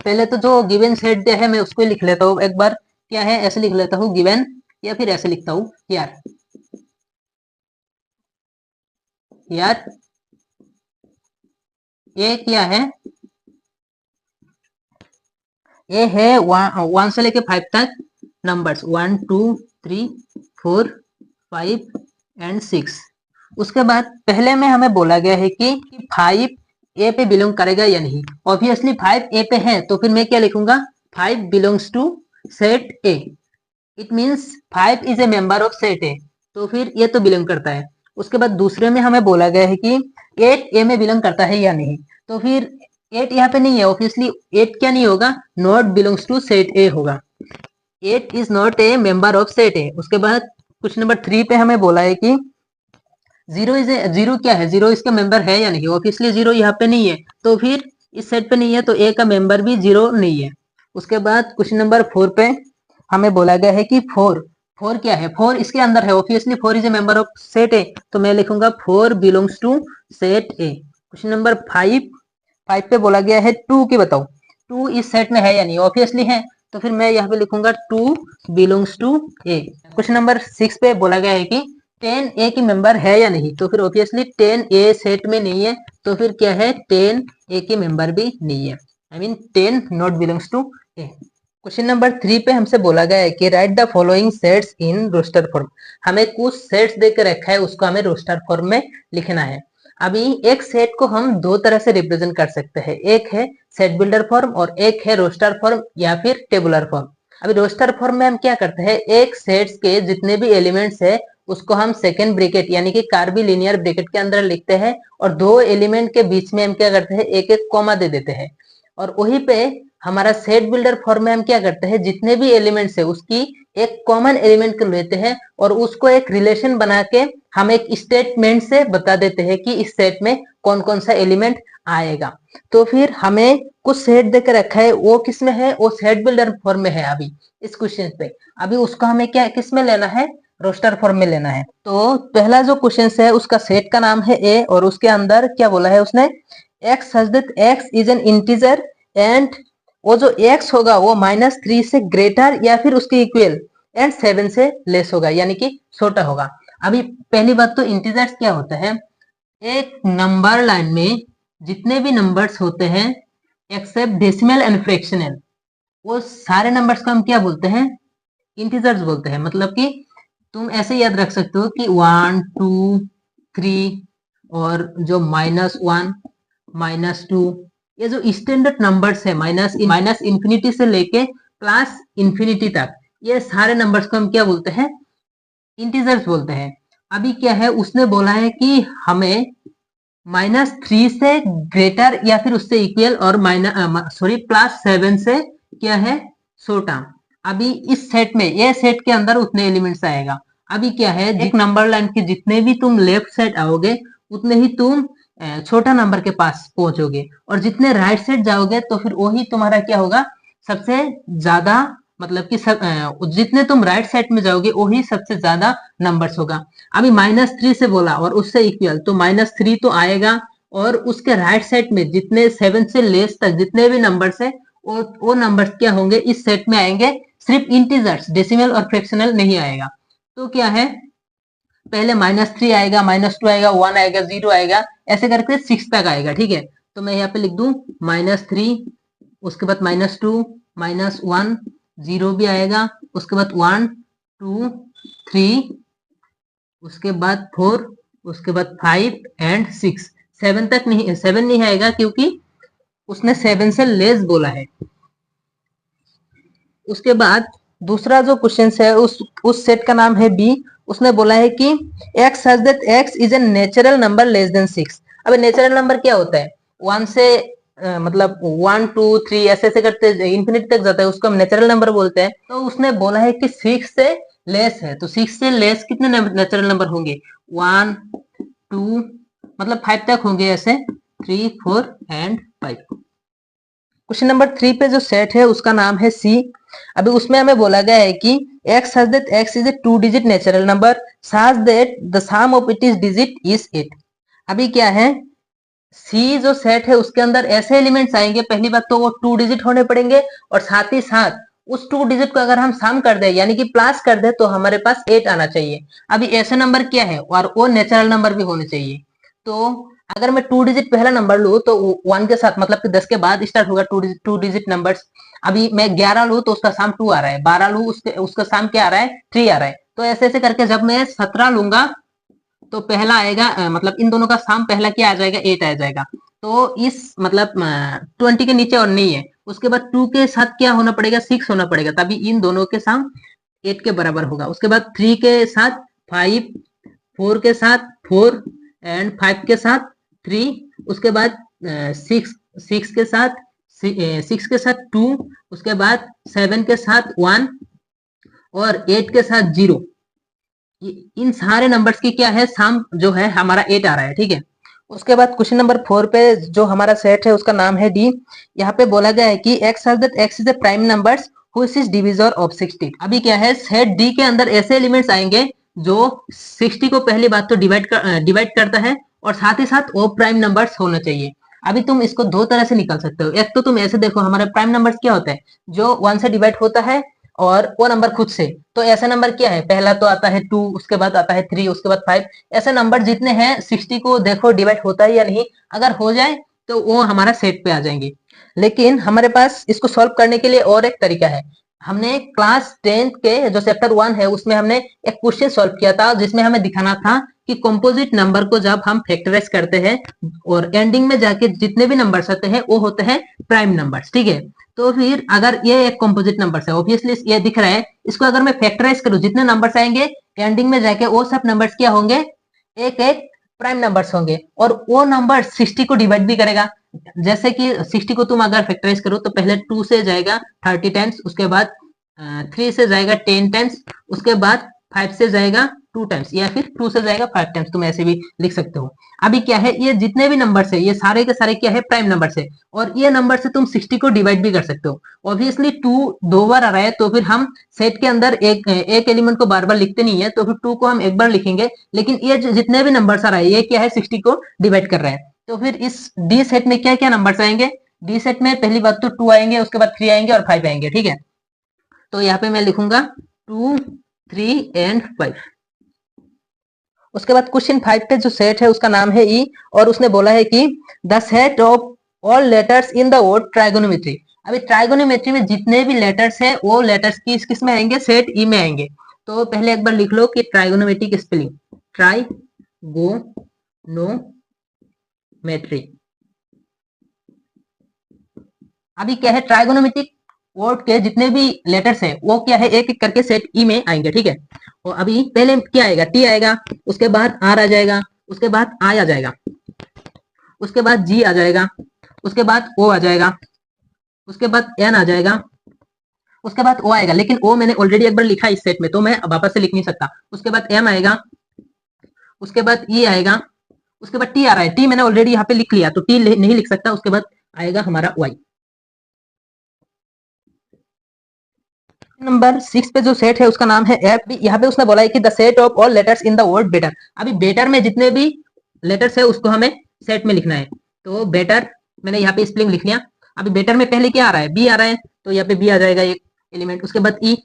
S1: पहले तो जो गिवन सेट दिया है मैं उसको ही लिख लेता हूँ एक बार। क्या है, ऐसे लिख लेता हूँ गिवन, या फिर ऐसे लिखता हूँ यार, यार ये क्या है, ये है 1 से लेके 5 तक नंबर्स 1 2 3 4 5 एंड 6। उसके बाद पहले में हमें बोला गया है कि 5 ए पे बिलोंग करेगा या नहीं। ऑब्वियसली 5 ए पे है, तो फिर मैं क्या लिखूंगा, 5 belongs to set A. It means 5 is a member of set A, तो फिर ये तो बिलोंग करता है। उसके बाद दूसरे में हमें बोला गया है कि 8 ए में बिलोंग करता है या नहीं। तो फिर 8 यहाँ पे नहीं है, ऑब्वियसली 8 क्या नहीं होगा, not belongs to set A होगा। 8 is not a member of set A. उसके बाद क्वेश्चन नंबर 3 पे हमें बोला है कि जीरो क्या है, जीरो इसका मेंबर है या नहीं। ऑब्वियसली जीरो यहाँ पे नहीं है, तो फिर इस सेट पे नहीं है, तो ए का मेंबर भी जीरो नहीं है। उसके बाद क्वेश्चन नंबर 4 पे हमें बोला गया है कि फोर, फोर क्या है, फोर इसके अंदर है। Obviously four is a member of set A, तो मैं लिखूंगा four belongs to set A. Question number 5, 5 पे बोला गया है टू की बताओ, टू इस सेट में है या नहीं। ऑब्वियसली है, तो फिर मैं यहाँ पे लिखूंगा two belongs to A. Question number 6 पे बोला गया है कि 10 ए की मेंबर है या नहीं, तो फिर ऑब्वियसली 10 ए सेट में नहीं है, तो फिर क्या है 10 ए की मेंबर भी नहीं है, I mean 10 not belongs to A. Question number 3 पे हमसे बोला गया है कि write the following sets in roster form. हमें कुछ सेट्स देकर रखा है, उसको हमें रोस्टर फॉर्म में लिखना है। अभी एक सेट को हम दो तरह से रिप्रेजेंट कर सकते हैं, एक है सेट बिल्डर फॉर्म और एक है रोस्टर फॉर्म या फिर टेबुलर फॉर्म। अभी रोस्टर फॉर्म में हम क्या करते हैं, एक सेट्स के जितने भी एलिमेंट्स है उसको हम सेकेंड ब्रैकेट यानी कि कार्बीलिनियर ब्रैकेट के अंदर लिखते हैं और दो एलिमेंट के बीच में हम क्या करते हैं, एक एक कॉमा दे देते हैं। और वहीं पे हमारा सेट बिल्डर फॉर्म में हम क्या करते हैं, जितने भी एलिमेंट्स है उसकी एक कॉमन एलिमेंट को लेते हैं और उसको एक रिलेशन बना के हम एक स्टेटमेंट से बता देते हैं कि इस सेट में कौन कौन सा एलिमेंट आएगा। तो फिर हमें कुछ सेट देकर रखा है, वो किस में है, वो सेट बिल्डर फॉर्म में है अभी इस क्वेश्चन पे। अभी उसको हमें क्या किस में लेना है, रोस्टर फॉर्म में लेना है। तो पहला जो क्वेश्चन है उसका सेट का नाम है ए और उसके अंदर क्या बोला है उसने, x such that x is an integer and वो जो x होगा वो -3 से ग्रेटर या फिर उसके इक्वल एंड 7 से लेस होगा यानी कि छोटा होगा। अभी पहली बात तो इंटीजर्स क्या होता है, एक नंबर लाइन में जितने भी नंबर्स होते हैं एक्सेप्ट डेसिमल एंड फ्रैक्शनल, वो सारे नंबर्स को हम क्या बोलते हैं, इंटीजर्स बोलते हैं। मतलब कि तुम ऐसे याद रख सकते हो कि 1 2 3 और जो -1 -2, ये जो स्टैंडर्ड नंबर्स है माइनस इंफिनिटी से लेके प्लस इंफिनिटी तक, ये सारे नंबर्स को हम क्या बोलते हैं, इंटीजर्स बोलते हैं। अभी क्या है उसने बोला है कि हमें -3 से ग्रेटर या फिर उससे इक्वल और +7 से क्या है छोटा। अभी इस सेट में ये सेट के अंदर उतने एलिमेंट्स आएगा। अभी क्या है, एक नंबर लाइन के जितने भी तुम लेफ्ट साइड आओगे उतने ही तुम छोटा नंबर के पास पहुंचोगे और जितने राइट साइड जाओगे तो फिर वही तुम्हारा क्या होगा, सबसे ज्यादा, मतलब कि जितने तुम राइट साइड में जाओगे वही सबसे ज्यादा नंबर्स होगा। अभी -3 से बोला और उससे इक्वल, तो -3 तो आएगा और उसके राइट साइड में जितने 7 से लेस तक जितने भी नंबर्स है वो नंबर्स क्या होंगे, इस सेट में आएंगे, सिर्फ इंटीजर्स, डेसिमल और फ्रैक्शनल नहीं आएगा। तो क्या है, पहले -3 आएगा, -2 आएगा, 1 आएगा, 0 आएगा, ऐसे करके 6 तक आएगा। ठीक है, तो मैं यहाँ पे लिख दूं -3, उसके बाद -2 -1 0 भी आएगा, उसके बाद 1 2 3, उसके बाद 4, उसके बाद 5 एंड 6। 7 तक नहीं, 7 नहीं आएगा क्योंकि उसने 7 से लेस बोला है। उसके बाद दूसरा जो क्वेश्चन है उस सेट का नाम है बी। उसने बोला है कि x such that x is a natural number less than 6। अब नेचुरल नंबर क्या होता है, 1 से मतलब 1 2 3 ऐसे ऐसे करते इंफिनिटी तक जाता है, उसको हम नेचुरल नंबर बोलते हैं। तो उसने बोला है कि 6 से लेस है, तो 6 से लेस कितने नेचुरल नंबर होंगे, 1 2 मतलब 5 तक होंगे, ऐसे 3 4 एंड 5। क्वेश्चन नंबर 3 पे जो सेट है उसका नाम है सी। अभी उसमें हमें बोला गया है कि x such that x is a 2 digit natural number such that the sum of its digit is 8। अभी क्या है, सी जो सेट है उसके अंदर ऐसे एलिमेंट्स आएंगे, पहली बात तो वो 2 डिजिट होने पड़ेंगे और साथ ही साथ उस 2 डिजिट को अगर हम सम कर दे यानी कि प्लस कर दे तो हमारे पास 8 आना चाहिए। अभी ऐसे नंबर क्या है और वो नेचुरल नंबर भी होने चाहिए। तो अगर मैं 2 डिजिट पहला नंबर लू तो 1 के साथ, मतलब कि 10 के बाद स्टार्ट होगा 2 डिजिट नंबर्स। अभी मैं 11 लू तो उसका सम 2 आ रहा है, 12 लू उसका सम क्या आ रहा है, 3 आ रहा है। तो ऐसे ऐसे करके जब मैं 17 लूंगा तो पहला आएगा, मतलब इन दोनों का सम पहला क्या आ जाएगा, 8 आ जाएगा। तो इस मतलब 20 के नीचे और नहीं है। उसके बाद 2 के साथ क्या होना पड़ेगा, 6 होना पड़ेगा, तभी इन दोनों के सम 8 के बराबर होगा। उसके बाद 3 के साथ 5, 4 के साथ 4 एंड 5 के साथ 3, उसके बाद 6 के साथ 2, उसके बाद 7 के साथ 1 और 8 के साथ 0। इन सारे नंबर्स की क्या है, सम जो है हमारा 8 आ रहा है। ठीक है, उसके बाद क्वेश्चन नंबर 4 पे जो हमारा सेट है उसका नाम है डी। यहाँ पे बोला गया है कि x such that x is a prime numbers which is divisor of 60। अभी क्या है, सेट डी के अंदर ऐसे एलिमेंट्स आएंगे जो 60 को पहली बात तो डिवाइड करता है और साथ ही साथ वो प्राइम नंबर्स होना चाहिए। अभी तुम इसको दो तरह से निकाल सकते हो, एक तो तुम ऐसे देखो, हमारे प्राइम नंबर्स क्या होता है, जो 1 से डिवाइड होता है और वो नंबर खुद से। तो ऐसा नंबर क्या है, पहला तो आता है 2, उसके बाद आता है 3, उसके बाद 5। ऐसे नंबर जितने हैं 60 को देखो डिवाइड होता है या नहीं, अगर हो जाए तो वो हमारा सेट पे आ जाएंगे। लेकिन हमारे पास इसको सॉल्व करने के लिए और एक तरीका है। हमने क्लास 10 के जो चैप्टर 1 है उसमें हमने एक क्वेश्चन सॉल्व किया था, जिसमें हमें दिखाना था कि कंपोजिट नंबर को जब हम फैक्टराइज करते हैं और एंडिंग में जाके जितने भी नंबर्स आते हैं वो होते हैं प्राइम नंबर्स, ठीक है। तो फिर अगर ये एक कंपोजिट नंबर है, ऑब्वियसली ये दिख रहा है, इसको अगर मैं फैक्टराइज करूं, जितने नंबर्स आएंगे एंडिंग में जाके वो सब नंबर्स क्या होंगे, एक एक प्राइम नंबर्स होंगे, और वो नंबर 60 को डिवाइड भी करेगा। जैसे कि 60 को तुम अगर फैक्टराइज करो तो पहले 2 से जाएगा 30 टाइम्स, उसके बाद 3 से जाएगा 10 टाइम्स, उसके बाद 5 से जाएगा 2 टाइम्स, या फिर 2 से जाएगा 5 टाइम्स, तुम ऐसे भी लिख सकते हो। अभी क्या है, ये जितने भी नंबर्स है ये सारे के सारे क्या है, प्राइम नंबर्स है, और ये नंबर से तुम 60 को डिवाइड भी कर सकते हो। ऑब्वियसली 2 दो बार आ रहा है तो फिर हम सेट के अंदर एक एलिमेंट को बार बार लिखते नहीं है, तो फिर 2 को हम एक बार लिखेंगे। लेकिन ये जितने भी नंबर्स आ रहा है ये क्या है, 60 को डिवाइड कर रहा है। तो फिर इस डी सेट में क्या क्या नंबर्स आएंगे, डी सेट में पहली बात तो 2 आएंगे, उसके बाद 3 आएंगे और 5 आएंगे, ठीक है। तो यहाँ पे मैं लिखूंगा 2, 3 एंड 5। उसके बाद क्वेश्चन 5 पे जो सेट है उसका नाम है ई, और उसने बोला है कि the set of all letters in the word trigonometry. अभी ट्राइगोनोमेट्री में जितने भी लेटर्स है वो लेटर्स किस में आएंगे, सेट ई में आएंगे। तो पहले एक बार लिख लो कि ट्राइगोनोमेट्री की स्पेलिंग, ट्राइगोनोमेट्री। अभी क्या है, ट्राइगोनोमेट्रिक वर्ड के जितने भी लेटर्स है वो क्या है, एक एक करके सेट ई में आएंगे, ठीक है। और अभी पहले क्या आएगा, टी आएगा, उसके बाद आर आ जाएगा, उसके बाद आई आ जाएगा, उसके बाद जी आ जाएगा, उसके बाद ओ आ जाएगा, उसके बाद एन आ जाएगा, उसके बाद ओ आएगा, लेकिन ओ मैंने ऑलरेडी एक बार लिखा इस सेट में तो मैं वापस से लिख नहीं सकता। उसके बाद एम आएगा, उसके बाद ई आएगा, उसके बाद टी आ रहा है, टी मैंने ऑलरेडी यहाँ पे लिख लिया तो टी नहीं लिख सकता। उसके बाद आएगा हमारा वाई। नंबर 6 पे जो सेट है उसका नाम है एफ। यहाँ पे उसने बोला है कि the set of all letters in the word better. अभी बेटर में जितने भी लेटर्स है उसको हमें सेट में लिखना है। तो बेटर मैंने यहाँ पे स्पेलिंग लिख लिया। अभी बेटर में पहले क्या आ रहा है, बी आ रहा है, तो यहाँ पे बी आ जाएगा एक एलिमेंट। उसके बाद ई,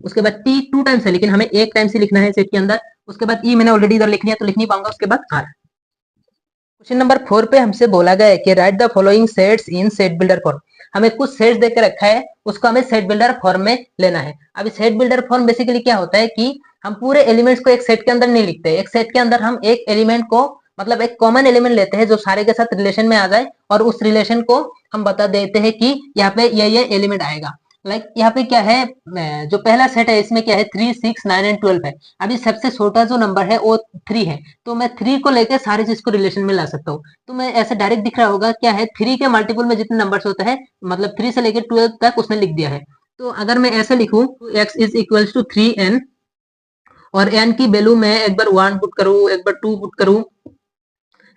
S1: उसके बाद टी 2 टाइम्स है लेकिन हमें एक टाइम से लिखना है सेट के अंदर। उसके बाद ई मैंने ऑलरेडी इधर लिख लिया तो लिख नहीं पाऊंगा। उसके बाद आर। क्वेश्चन नंबर 4 पे हमसे बोला गया है कि write the following sets in set builder form. हमें कुछ सेट्स देकर रखा है, उसको हमें सेट बिल्डर फॉर्म में लेना है। अभी सेट बिल्डर फॉर्म बेसिकली क्या होता है कि हम पूरे एलिमेंट्स को एक सेट के अंदर नहीं लिखते। एक सेट के अंदर हम एक एलिमेंट को, मतलब एक कॉमन एलिमेंट लेते हैं जो सारे के साथ रिलेशन में आ जाए, और उस रिलेशन को हम बता देते हैं कि यहाँ पे ये एलिमेंट आएगा। लाइक यहाँ पे क्या है, जो पहला सेट है इसमें क्या है, 3, 6, 9 एंड 12 है। अभी सबसे छोटा जो नंबर है वो 3 है, तो मैं 3 को लेकर सारी चीज को रिलेशन में ला सकता हूँ। तो मैं ऐसे डायरेक्ट दिख रहा होगा क्या है, 3 के मल्टीपल में जितने नंबर्स होते हैं, मतलब 3 से लेकर 12 तक उसने लिख दिया है। तो अगर मैं ऐसे लिखूं तो x is equal to 3n, और n की वैल्यू मैं एक बार 1 पुट करूं, एक बार 2 पुट करूं,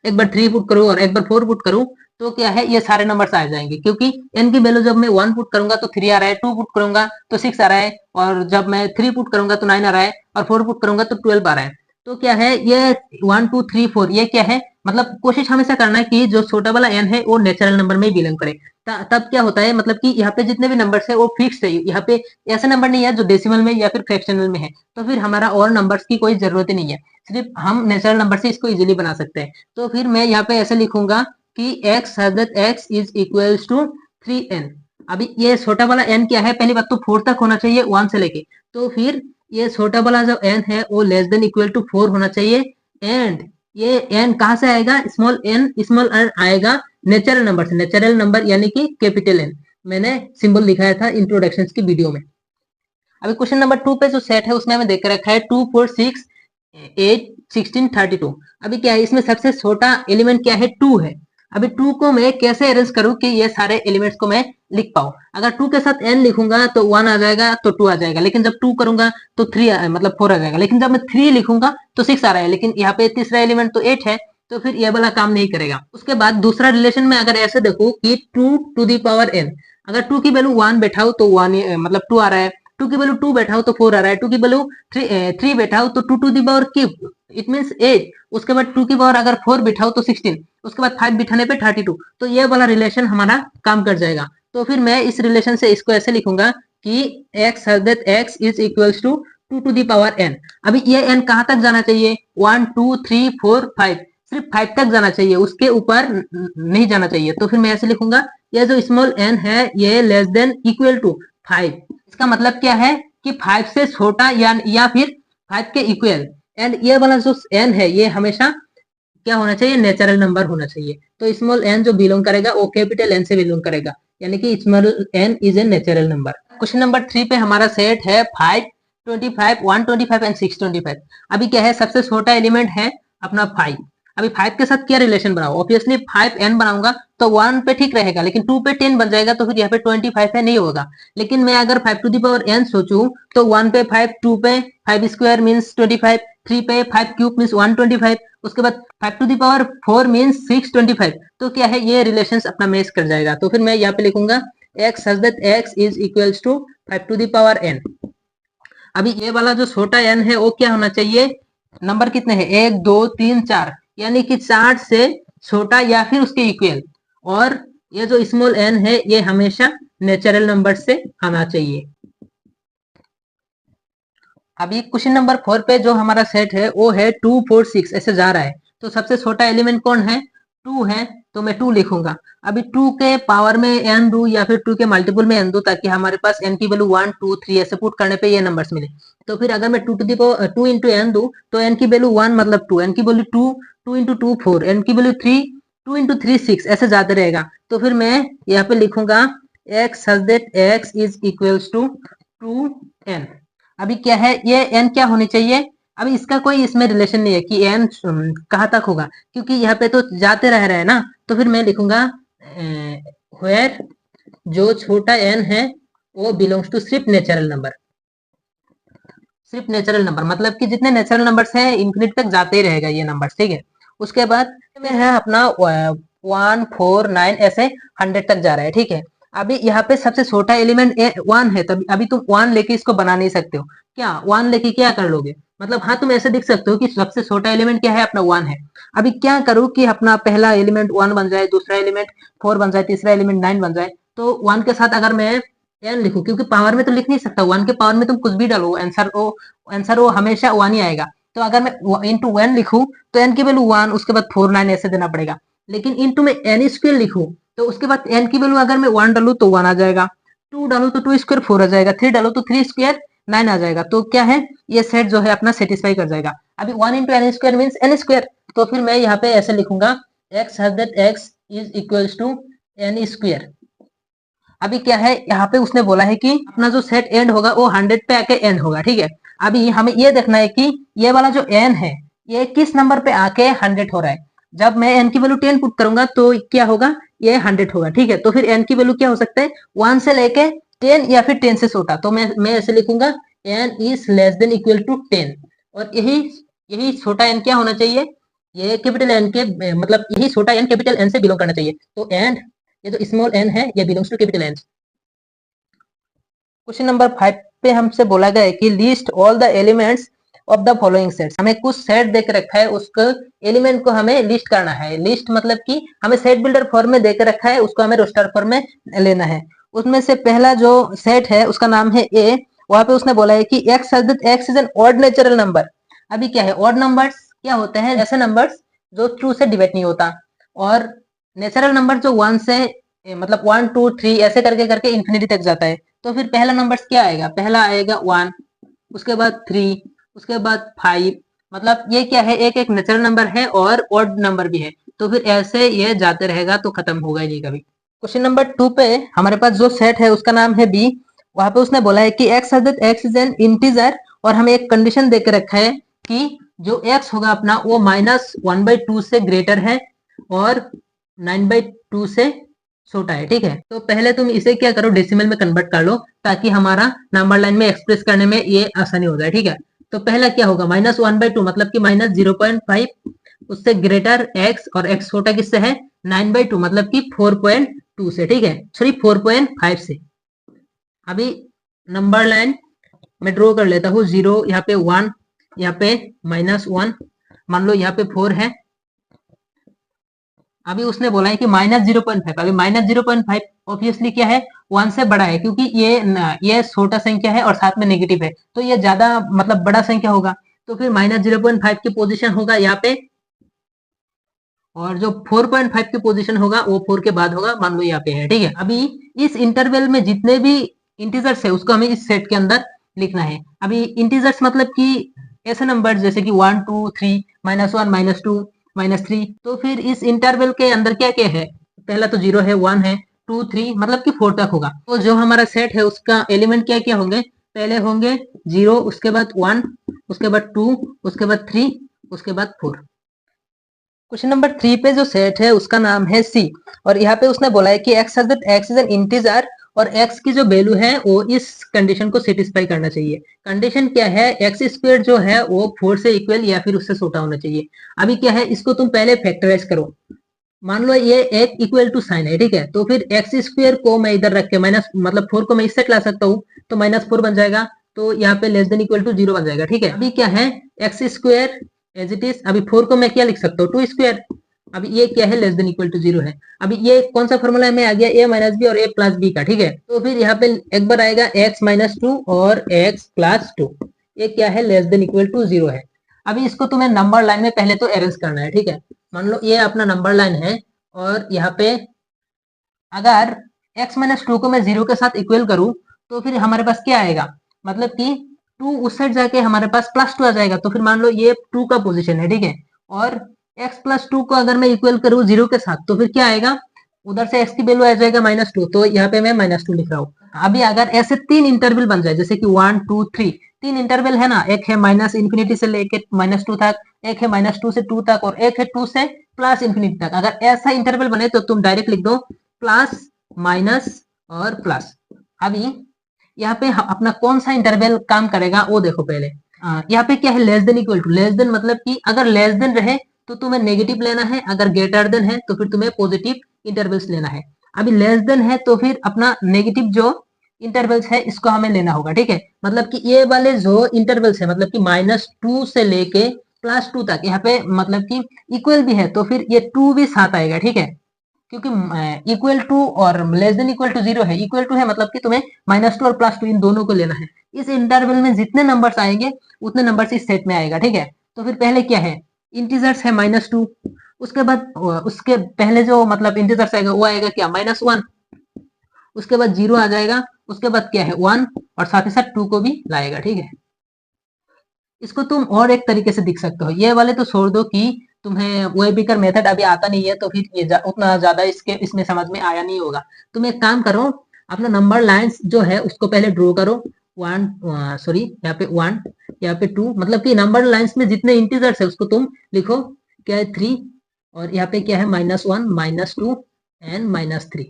S1: एक बार 3 पुट करूं और एक बार 4 पुट करूं, तो क्या है, ये सारे नंबर्स आ जाएंगे। क्योंकि n की वैल्यू जब मैं 1 पुट करूंगा तो 3 आ रहा है, 2 पुट करूंगा तो 6 आ रहा है, और जब मैं 3 पुट करूंगा तो 9 आ रहा है, और 4 पुट करूंगा तो 12 आ रहा है। तो क्या है, ये 1, 2, 3, 4 ये क्या है, मतलब कोशिश हमेशा करना है कि जो छोटा वाला n है वो नेचुरल नंबर में ही बिलोंग करे। तब क्या होता है, मतलब कि यहाँ पे जितने भी नंबर्स है वो फिक्स है। यहाँ पे ऐसे नंबर नहीं है जो डेसिमल में या फिर फ्रैक्शनल में है, तो फिर हमारा और नंबर्स की कोई जरूरत ही नहीं है, सिर्फ हम नेचुरल नंबर से इसको इजीली बना सकते हैं। तो फिर मैं यहाँ पे ऐसे लिखूंगा कि x x is equal to 3n। अभी ये छोटा वाला n क्या है, पहली बात तो 4 तक होना चाहिए 1 से लेके, तो फिर ये छोटा वाला जो n है वो लेस देन इक्वल टू 4 होना चाहिए। एंड ये n कहाँ से आएगा, स्मॉल n आएगा नेचुरल नंबर से। नेचुरल नंबर यानी कि कैपिटल N, मैंने सिंबल दिखाया था इंट्रोडक्शन की वीडियो में। अभी क्वेश्चन नंबर 2 पे जो सेट है उसमें हमें देख रखा है 2, 4, 6, 8, 16, 32। अभी क्या है, इसमें सबसे छोटा एलिमेंट क्या है, 2 है। अभी 2 को मैं कैसे अरेंज करूं कि ये सारे एलिमेंट्स को मैं लिख पाऊं। अगर 2 के साथ n लिखूंगा तो 1 आ जाएगा, तो 2 आ जाएगा, लेकिन जब 2 करूंगा तो 3 मतलब 4 आ जाएगा, लेकिन जब मैं 3 लिखूंगा तो 6 आ रहा है, लेकिन यहाँ पे तीसरा एलिमेंट तो 8 है, तो फिर ये वाला काम नहीं करेगा। उसके बाद दूसरा रिलेशन में अगर ऐसे देखो कि 2 टू दी पावर n, अगर 2 की वैल्यू 1 बैठाओ तो 1 मतलब 2 आ रहा है, 2 की वैल्यू 2 बैठाओ तो 4 आ रहा है, 2 की वैल्यू 3 बैठाओ तो 2 to the power cube, it means 8। उसके बाद 2 की पावर अगर 4 बिठाओ तो 16, उसके बाद 5 बिठाने पे 32। तो ये वाला रिलेशन हमारा काम कर जाएगा। तो फिर मैं इस रिलेशन से इसको ऐसे लिखूंगा कि x such that x is equals to 2 to the power n। अभी ये n कहाँ तक जाना चाहिए? 1 2 3 4 5, सिर्फ 5 तक जाना चाहिए, उसके ऊपर नहीं जाना चाहिए। तो फिर मैं ऐसे लिखूंगा, ये जो स्मॉल n है ये लेस देन इक्वल टू 5। इसका मतलब क्या है कि 5 से छोटा या फिर 5 के इक्वल। एंड ये वाला जो n है ये हमेशा क्या होना चाहिए? नेचुरल नंबर होना चाहिए। तो स्मॉल n जो बिलोंग करेगा वो कैपिटल n से बिलोंग करेगा, यानी कि small n is a natural number. Question number 3 पे हमारा सेट है 5 25 125 एंड 625। अभी क्या है, सबसे छोटा एलिमेंट है अपना 5। अभी 5 के साथ क्या रिलेशन बनाओ? ऑब्वियसली 5n बनाऊंगा तो 1 पे ठीक रहेगा, लेकिन 2 पे 10 बन जाएगा, तो फिर यहाँ पे 25 है, नहीं होगा। लेकिन मैं अगर 5 टू द पावर n सोचूं तो 1 पे 5, 2 पे 5 स्क्वायर मीन्स 25, 3 पे 5 क्यूब मीन्स 125, उसके बाद 5 टू द पावर 4 मीन्स 625। तो क्या है, ये रिलेशंस अपना मैच कर जाएगा। तो फिर मैं यहाँ पे लिखूंगा x such that x is equals to 5 to the power n। अभी ये वाला जो छोटा n है वो क्या होना चाहिए? नंबर कितने हैं? 1 2 3 4, यानी कि 4 से छोटा या फिर उसके इक्वल। और ये जो स्मॉल n है ये हमेशा नेचुरल नंबर से आना चाहिए। अभी क्वेश्चन नंबर 4 पे जो हमारा सेट है वो है 2 4 6 ऐसे जा रहा है। तो सबसे छोटा एलिमेंट कौन है? 2 है, तो मैं 2 लिखूंगा। अभी 2 के पावर में n दूं या फिर 2 के मल्टीपल में n दूं, ताकि हमारे पास n की वैल्यू 1 2 3 ऐसे पुट करने पे ये नंबर्स मिले। तो फिर अगर मैं 2 to the power 2 into n दूं तो n की वैल्यू 1 मतलब 2, n की वैल्यू 2, 2 इंटू 2 4, n की वैल्यू 3, 2 इंटू 3 6 ऐसे जाते रहेगा। तो फिर मैं यहाँ पे लिखूंगा x such that x is equals to 2n। अभी क्या है, ये n क्या होनी चाहिए? अभी इसका कोई इसमें रिलेशन नहीं है कि n कहाँ तक होगा, क्योंकि यहाँ पे तो जाते रह रहा है ना। तो फिर मैं लिखूंगा वेयर जो छोटा n है वो बिलोंग्स टू सिर्फ नेचुरल नंबर। सिर्फ नेचुरल नंबर मतलब कि जितने नेचुरल नंबर्स हैं इंफिनिट तक जाते ही रहेगा ये नंबर, ठीक है। उसके बाद में है अपना 1 4 9 ऐसे 100 तक जा रहा है, ठीक है। अभी यहाँ पे सबसे छोटा एलिमेंट 1 है, तभी अभी तुम 1 लेके इसको बना नहीं सकते हो। क्या 1 लेके क्या कर लोगे? मतलब हाँ, तुम ऐसे दिख सकते हो कि सबसे छोटा एलिमेंट क्या है? अपना 1 है। अभी क्या करूँ कि अपना पहला एलिमेंट 1 बन जाए, दूसरा एलिमेंट 4 बन जाए, तीसरा एलिमेंट 9 बन जाए। तो 1 के साथ अगर मैं n लिखूं, क्योंकि पावर में तो लिख नहीं सकता, 1 के पावर में तुम कुछ भी डालो आंसर वो हमेशा 1 ही आएगा। तो अगर मैं इंटू 1 लिखूं तो n की वैल्यू 1, उसके बाद 4 9 ऐसे देना पड़ेगा। लेकिन इंटू में n स्क्वायर लिखूं तो उसके बाद n की वैल्यू अगर मैं 1 डालू तो 1 आ जाएगा, 2 डालू तो 2 स्क्वायर 4 आ जाएगा, 3 डालू तो 3 स्क्वायर 9 आ जाएगा। तो क्या है, ये सेट जो है अपना सेटिस्फाई कर जाएगा। अभी 1 into N square means n square. तो फिर मैं यहाँ पे ऐसे लिखूंगा x such that x is equals to n square. अभी क्या है, यहाँ पे उसने बोला है कि अपना जो सेट एंड होगा वो 100 पे आके एंड होगा, ठीक है। अभी हमें ये देखना है कि ये वाला जो n है ये किस नंबर पे आके 100 हो रहा है। जब मैं n की वैल्यू 10 पुट करूंगा तो क्या होगा, ये 100 होगा, ठीक है। तो फिर n की वैल्यू क्या हो सकता है? 1 से लेके 10 या फिर 10 से छोटा। तो मैं ऐसे लिखूंगा n is less than equal to 10। और यही यही छोटा n क्या होना चाहिए? ये कैपिटल n के मतलब यही छोटा n कैपिटल n से बिलोंग करना चाहिए। तो एंड ये जो स्मॉल n है ये belongs to capital n। Question number 5 पे हमसे बोला गया है कि list all the elements of the following sets. हमें कुछ सेट देकर रखा है, उसको एलिमेंट को हमें लिस्ट करना है। लिस्ट मतलब कि हमें सेट बिल्डर फॉर्म में देकर रखा है, उसको हमें रोस्टर फॉर्म में लेना है। उसमें से पहला जो सेट है उसका नाम है ए। वहां पे उसने बोला है कि x x is an odd natural number. अभी क्या है, ऑड नंबर्स क्या होते हैं? ऐसे नंबर्स जो ट्रू से डिवाइड नहीं होता। और नेचुरल नंबर जो 1 से मतलब 1 2 3 ऐसे करके करके इन्फिनिटी तक जाता है। तो फिर पहला नंबर क्या आएगा? पहला आएगा 1, उसके बाद 3, उसके बाद 5। मतलब ये क्या है, एक एक नेचुरल नंबर है और ऑड नंबर भी है। तो फिर ऐसे ये जाते रहेगा तो खत्म होगा ही नहीं कभी। क्वेश्चन नंबर 2 पे हमारे पास जो सेट है उसका नाम है बी। वहां पे उसने बोला है कि एक्स इज एन इंटीजर, और हमें एक कंडीशन देकर रखा है कि जो x होगा अपना वो -1/2 से ग्रेटर है और 9/2 से छोटा है, ठीक है। तो पहले तुम इसे क्या करो, डेसिमल में कन्वर्ट कर लो, ताकि हमारा नंबर लाइन में एक्सप्रेस करने में ये आसानी हो जाए, ठीक है। तो पहला क्या होगा, -1/2 मतलब कि -0.5 उससे ग्रेटर x, और x छोटा किससे है? 9/2 मतलब कि 4.2 से, ठीक है, सॉरी 4.5 से। अभी नंबर लाइन मैं ड्रॉ कर लेता हूँ। 0 यहाँ पे 1, यहाँ पे -1, मान लो यहाँ पे 4 है, अभी उसने बोला है कि -0.5, अभी -0.5 ऑब्वियसली क्या है, 1 से बड़ा है, क्योंकि ये छोटा संख्या है और साथ में नेगेटिव है, तो ये ज्यादा मतलब बड़ा संख्या होगा, तो फिर -0.5 की पोजीशन होगा यहाँ पे, और जो 4.5 की पोजीशन होगा वो 4 के बाद होगा, मान लो यहाँ पे है, ठीक है। अभी इस इंटरवल में जितने भी इंटीजर्स है उसको हमें इस सेट के अंदर लिखना है। अभी इंटीजर्स मतलब कि ऐसे नंबर जैसे कि 1 2 3 -1 -2 -3, तो फिर इस इंटरवल के अंदर क्या क्या है, पहला तो 0 है, 1 है, 2 3 मतलब कि 4 तक होगा। तो जो हमारा सेट है उसका एलिमेंट क्या क्या होंगे, पहले होंगे 0, उसके बाद 1, उसके बाद 2, उसके बाद 3, उसके बाद 4। क्वेश्चन नंबर 3 पे जो सेट है उसका नाम है सी, और यहाँ पे उसने बोला है कि x इज एन इंटीजर, और x की जो वैल्यू है वो इस कंडीशन को सेटिस्फाई करना चाहिए। कंडीशन क्या है, एक्स स्क्वायर जो है वो 4 से इक्वल या फिर उससे छोटा होना चाहिए। अभी क्या है, इसको तुम पहले फैक्टराइज करो। मान लो ये एक इक्वल टू साइन है, ठीक है, तो फिर एक्स स्क्वायर को मैं इधर रख के माइनस मतलब 4 को मैं इससे ला सकता हूँ, तो -4 बन जाएगा, तो यहाँ पे लेस देन इक्वल टू 0 बन जाएगा, ठीक है। अभी क्या है, X square as it is, अभी 4 को मैं क्या लिख सकता हूँ, 2 स्क्वायर। अभी ये क्या है, लेस देन इक्वल टू 0 है। अभी ये कौन सा फॉर्मूला में आ गया, a माइनस बी और a प्लस बी का, ठीक है। तो फिर यहाँ पे एक बार आएगा x माइनस 2 और x प्लस 2, ये क्या है, लेस देन इक्वल टू 0 है। अभी इसको तुम्हें नंबर लाइन में पहले तो अरेंज करना है, ठीक है। मान लो ये अपना नंबर लाइन है, और यहाँ पे अगर x माइनस 2 को मैं 0 के साथ इक्वल करूं, तो फिर हमारे पास क्या आएगा, मतलब कि 2 उस साइड जाके हमारे पास +2 आ जाएगा, तो फिर मान लो ये 2 का पोजीशन है, ठीक है। और x प्लस 2 को अगर मैं इक्वल करूं 0 के साथ, तो फिर क्या आएगा, उधर से x की वैल्यू आ जाएगा -2, तो यहाँ पे मैं -2 लिख रहा हूँ। अभी अगर ऐसे 3 इंटरवल बन जाए, जैसे कि 1 2 3, 3 इंटरवल है ना, एक है -∞ से लेके -2 तक, एक है -2 से 2 तक, और एक है 2 से +∞ तक। अगर ऐसा इंटरवल बने तो तुम डायरेक्ट लिख दो प्लस माइनस और प्लस। अभी यहाँ पे अपना कौन सा इंटरवल काम करेगा वो देखो पहले। यहाँ पे क्या है, less than equal to, less than मतलब कि अगर लेस देन रहे तो तुम्हें नेगेटिव लेना है, अगर ग्रेटर देन है तो फिर तुम्हें पॉजिटिव इंटरवल्स लेना है। अभी लेस देन है तो फिर अपना नेगेटिव जो इंटरवल्स है इसको हमें लेना होगा, ठीक है। मतलब कि ये वाले जो इंटरवल्स है, मतलब कि -2 से लेके +2 तक, यहाँ पे मतलब कि इक्वल भी है, तो फिर ये 2 भी साथ आएगा, ठीक है। क्योंकि इक्वल टू और लेस देन इक्वल टू 0 है, इक्वल टू है मतलब कि तुम्हें -2 और +2 इन दोनों को लेना है। इस इंटरवल में जितने नंबर्स आएंगे उतने नंबर्स इस सेट में आएगा, ठीक है। तो फिर पहले क्या है, इंटीजर्स है -2, उसके बाद उसके पहले जो मतलब इंटीजर्स आएगा वो आएगा क्या, -1, उसके बाद 0 आ जाएगा, उसके बाद क्या है 1, और साथ ही साथ 2 को भी लाएगा, ठीक है। इसको तुम और एक तरीके से दिख सकते हो, ये वाले तो छोड़ दो कि तुम्हें वेबिकर मेथड अभी आता नहीं है, तो फिर ये उतना ज्यादा इसमें समझ में आया नहीं होगा। तुम एक काम करो, अपना नंबर लाइंस जो है उसको पहले ड्रॉ करो। 1 सॉरी, यहाँ पे 1, यहाँ पे 2, मतलब कि नंबर लाइंस में जितने इंटीजर्स है उसको तुम लिखो, क्या है 3, और यहाँ पे क्या है -1 -2 एंड -3।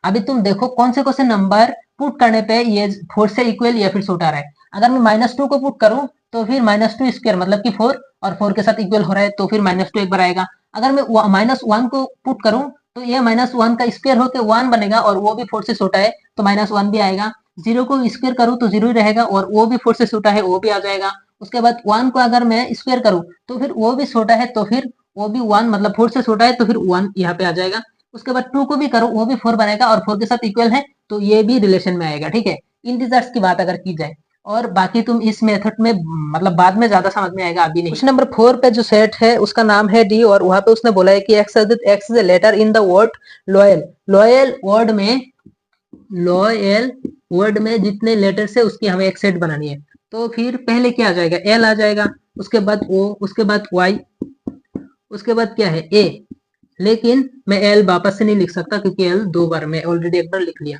S1: अभी तुम देखो कौन से नंबर पुट करने पे ये 4 से इक्वल या फिर छोटा रहा है। अगर मैं -2 को पुट करूं तो फिर -2 स्क्वायर मतलब कि 4, और 4 के साथ इक्वल हो रहा है, तो फिर -2 एक बार आएगा। अगर मैं -1 को पुट करूं तो ये -1 का स्क्वायर होकर 1 बनेगा, और वो भी 4 से छोटा है, तो -1 भी आएगा। 0 को स्क्वायर करूं तो 0 ही रहेगा, और वो भी 4 से छोटा है, वो भी आ जाएगा। उसके बाद 1 को अगर मैं स्क्वायर करूं तो फिर वो भी छोटा है, तो फिर वो भी 1 मतलब 4 से छोटा है, तो फिर 1 यहाँ पे आ जाएगा। उसके बाद 2 को भी करो, वो भी 4 बनेगा, और 4 के साथ इक्वल है, तो ये भी रिलेशन में आएगा, ठीक है। इंटीजर्स की बात अगर की जाए, और बाकी तुम इस मेथड में मतलब बाद में ज्यादा समझ में आएगा, अभी नहीं। क्वेश्चन नंबर 4 पे जो सेट है उसका नाम है डी, और वहां पे उसने बोला है कि x is a letter in the word loyal. Loyal word में जितने लेटर्स है उसकी हमें एक सेट बनानी है। तो फिर पहले क्या आ जाएगा, एल आ जाएगा, उसके बाद ओ, उसके बाद वाई, उसके बाद क्या है ए। लेकिन मैं एल वापस से नहीं लिख सकता, क्योंकि एल 2 बार मैं ऑलरेडी एक बार लिख लिया।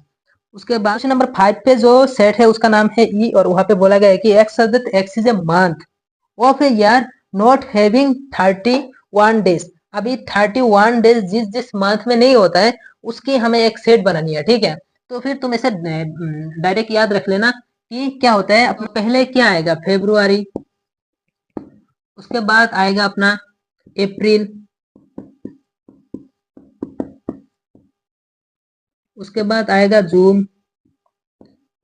S1: उसके बाद क्वेश्चन नंबर 5 पे जो सेट है उसका नाम है ई, और वहां पे बोला गया है कि x is a month of a year not having 31 days. अभी 31 डेज जिस जिस मंथ में नहीं होता है उसकी हमें एक सेट बनानी है, ठीक है। तो फिर तुम इसे डायरेक्ट याद रख लेना कि क्या होता है। अपना पहले क्या आएगा, फेब्रुआरी, उसके बाद आएगा अपना अप्रैल, उसके बाद आएगा जून,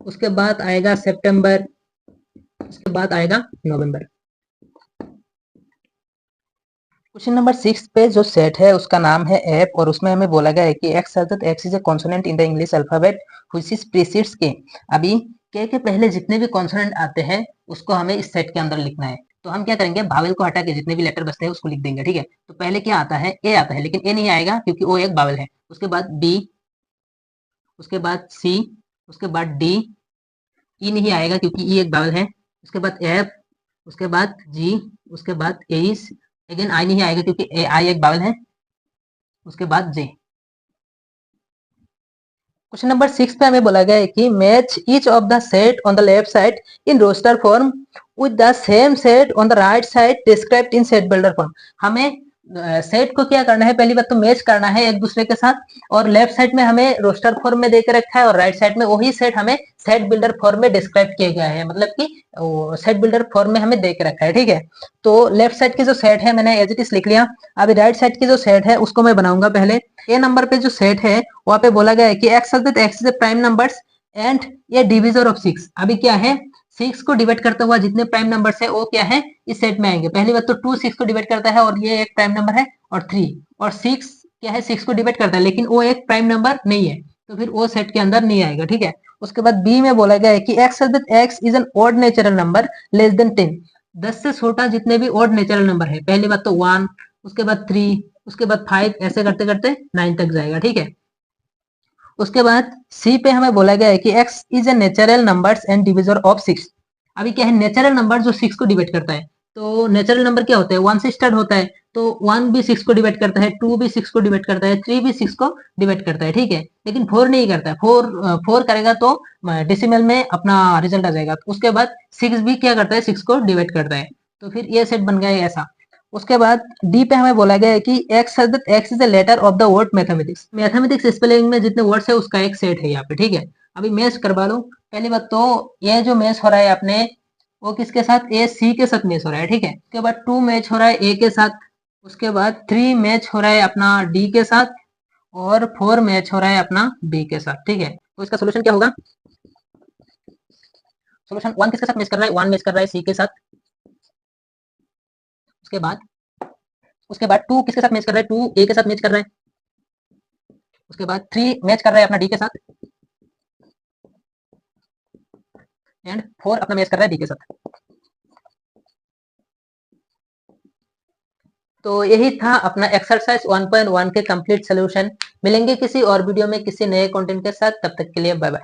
S1: उसके बाद आएगा सितंबर, उसके बाद आएगा नवंबर। क्वेश्चन नंबर 6 पे जो सेट है उसका नाम है एप और उसमें हमें बोला गया है कि x x is A consonant in the English alphabet which is precedes के। अभी के पहले जितने भी कॉन्सोनेंट आते हैं उसको हमें इस सेट के अंदर लिखना है। तो हम क्या करेंगे, भावेल को हटा के जितने भी लेटर बचते हैं उसको लिख देंगे। ठीक है, तो पहले क्या आता है, ए आता है, लेकिन ए नहीं आएगा क्योंकि ओ एक भावेल है। उसके बाद बी, उसके बाद सी, उसके बाद डी, ई नहीं आएगा क्योंकि ई एक भावेल है। उसके बाद एफ, उसके बाद जी, उसके बाद एस, अगेन आई नहीं आएगा क्योंकि ए आई एक बावल है। उसके बाद जे। क्वेश्चन नंबर 6 पे हमें बोला गया है कि match each of the set on the left side in roster form with the same set on the right side described in set builder form. हमें सेट को क्या करना है, पहली बात तो मैच करना है एक दूसरे के साथ, और लेफ्ट साइड में हमें रोस्टर फॉर्म में देकर रखा है और राइट साइड में वही सेट हमें सेट बिल्डर फॉर्म में डिस्क्राइब किया गया है, मतलब कि सेट बिल्डर फॉर्म में हमें देकर रखा है। ठीक है, तो लेफ्ट साइड की जो सेट है मैंने एज इट इज लिख लिया। अभी राइट साइड की जो सेट है उसको मैं बनाऊंगा। पहले ए नंबर पे जो सेट है वहां पे बोला गया है कि x is A prime numbers and ये डिविजर ऑफ 6। अभी क्या है, 6 को डिवाइड करता हुआ जितने प्राइम नंबर्स है वो क्या है, इस सेट में आएंगे। पहली बात तो 2 6 को डिवाइड करता है और ये एक प्राइम नंबर है, और 3 और 6 क्या है, 6 को डिवाइड करता है लेकिन वो एक प्राइम नंबर नहीं है, तो फिर वो सेट के अंदर नहीं आएगा। ठीक है, उसके बाद बी में बोला गया है कि x is an odd natural number less than 10। 10 से छोटा जितने भी ऑड नेचुरल नंबर है, पहली बात तो 1, उसके बाद 3, उसके बाद 5, ऐसे करते करते 9 तक जाएगा। ठीक है, उसके बाद सी पे हमें बोला गया है कि x is a natural numbers and divisor of 6। अभी क्या है, नेचुरल नंबर जो 6 को डिवाइड करता है, तो नेचुरल नंबर क्या होता है, 1 से स्टार्ट होता है, तो 1 भी 6 को डिवाइड करता है, 2 भी 6 को डिवाइड करता है, 3 भी 6 को डिवाइड करता है। ठीक है, लेकिन 4 नहीं करता है। 4 करेगा तो डेसिमल में अपना रिजल्ट आ जाएगा। उसके बाद 6 भी क्या करता है, 6 को डिवाइड करता है। तो फिर ये सेट बन गया ऐसा। उसके बाद डी पे हमें बोला गया है कि x is the letter of the word mathematics. Mathematics spelling में जितने वर्ड्स है उसका एक सेट है यहाँ पे। ठीक है, अभी मैच करवा लो। पहली बात तो ये जो मैच हो रहा है अपने, वो किसके साथ, ए सी के साथ मैच हो रहा है। ठीक है, उसके बाद 2 मैच हो रहा है ए के साथ, उसके बाद 3 मैच हो रहा है अपना डी के साथ, और 4 मैच हो रहा है अपना बी के साथ। ठीक है, तो इसका सोल्यूशन क्या होगा, सोल्यूशन 1 किसके साथ मैच कर रहा है, 1 मैच कर रहा है सी के साथ। उसके बाद 2 किसके साथ मैच कर रहा है, 2 ए के साथ मैच कर रहा है। उसके बाद 3 मैच कर रहा है अपना डी के साथ, एंड 4 अपना मैच कर रहा है बी के साथ। तो यही था अपना एक्सरसाइज 1.1 के कंप्लीट सोल्यूशन। मिलेंगे किसी और वीडियो में किसी नए कंटेंट के साथ, तब तक के लिए बाय बाय।